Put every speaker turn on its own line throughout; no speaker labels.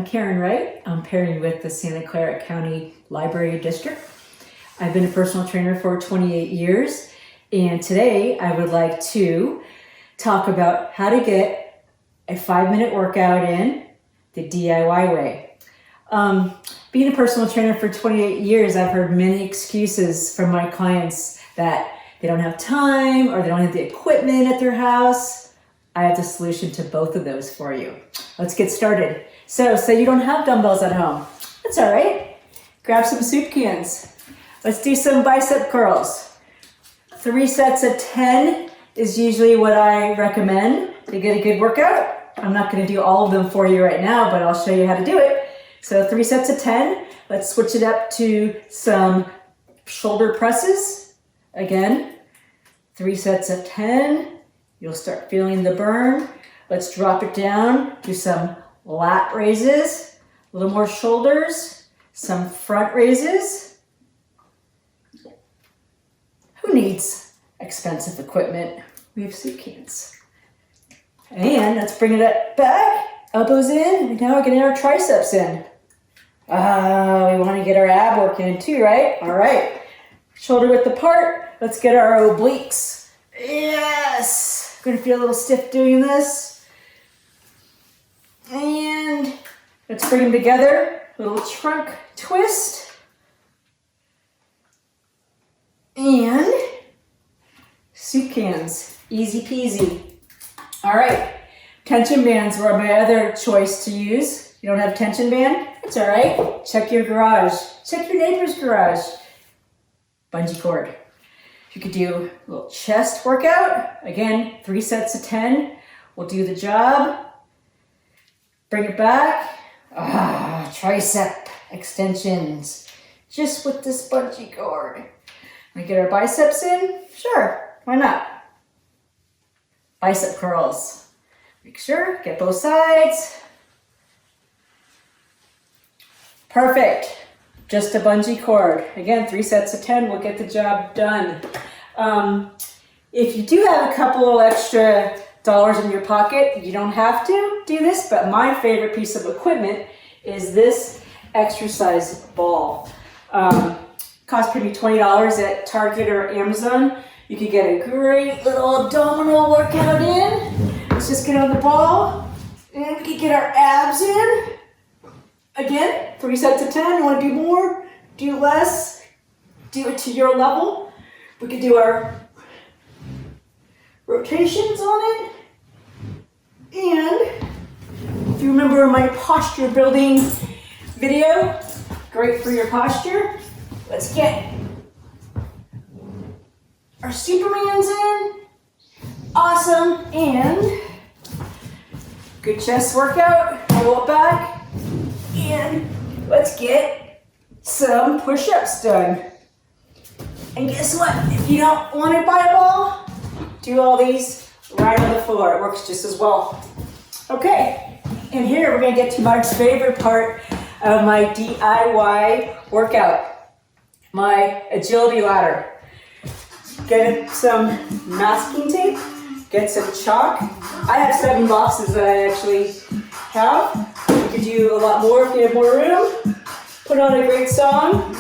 I'm Karen Wright. I'm pairing with the Santa Clara County Library District. I've been a personal trainer for 28 years, and today I would like to talk about how to get a 5-minute workout in the DIY way. Being a personal trainer for 28 years, I've heard many excuses from my clients that they don't have time or they don't have the equipment at their house. I have the solution to both of those for you. Let's get started. So, say you don't have dumbbells at home. That's all right. Grab some soup cans. Let's do some bicep curls. 3 sets of 10 is usually what I recommend to get a good workout. I'm not going to do all of them for you right now, but I'll show you how to do it. So 3 sets of 10. Let's switch it up to some shoulder presses. Again, 3 sets of 10. You'll start feeling the burn. Let's drop it down to some lat raises, a little more shoulders, some front raises. Who needs expensive equipment? We have soup cans. And let's bring it back, elbows in, and now we're getting our triceps in. We want to get our ab work in too, right? All right, shoulder width apart. Let's get our obliques. Yes, gonna feel a little stiff doing this. And let's bring them together. Little trunk twist. And soup cans, easy peasy. All right, tension bands were my other choice to use. You don't have a tension band? It's all right. Check your garage. Check your neighbor's garage. Bungee cord. You could do a little chest workout. Again, 3 sets of 10 will do the job. Bring it back. Tricep extensions. Just with this bungee cord. We get our biceps in? Sure, why not? Bicep curls. Make sure, get both sides. Perfect. Just a bungee cord. Again, 3 sets of 10 will get the job done. If you do have a couple of extra dollars in your pocket, you don't have to do this, but my favorite piece of equipment is this exercise ball. Costs maybe $20 at Target or Amazon. You could get a great little abdominal workout in. Let's just get on the ball, and we can get our abs in. Again, 3 sets of 10. You want to do more? Do less? Do it to your level. We could do our rotations on it. And if you remember my posture building video, great for your posture. Let's get our Supermans in. Awesome. And good chest workout. Roll it back. And let's get some push-ups done. And guess what? If you don't want to buy a ball, do all these right on the floor. It works just as well. Okay, and here we're going to get to my favorite part of my DIY workout, my agility ladder. Get some masking tape, get some chalk. I have 7 boxes that I actually have. You could do a lot more if you have more room. Put on a great song.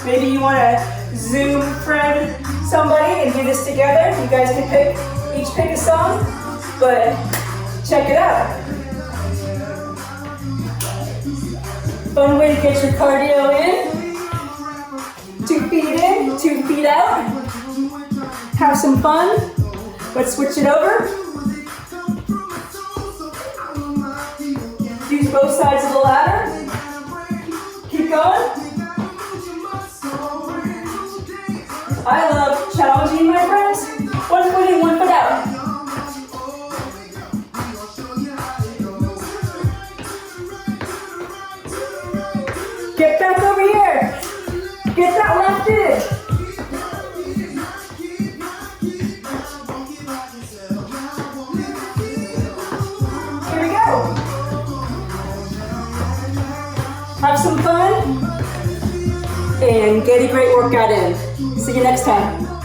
Maybe you want to Zoom friend somebody and do this together. You guys can each pick a song, but check it out. Fun way to get your cardio in. 2 feet in, 2 feet out. Have some fun. Let's switch it over. Use both sides of the ladder. Keep going. I love challenging my friends. 1 foot in, 1 foot out. Get back over here. Get that left in. Here we go. Have some fun and get a great workout in. See you next time.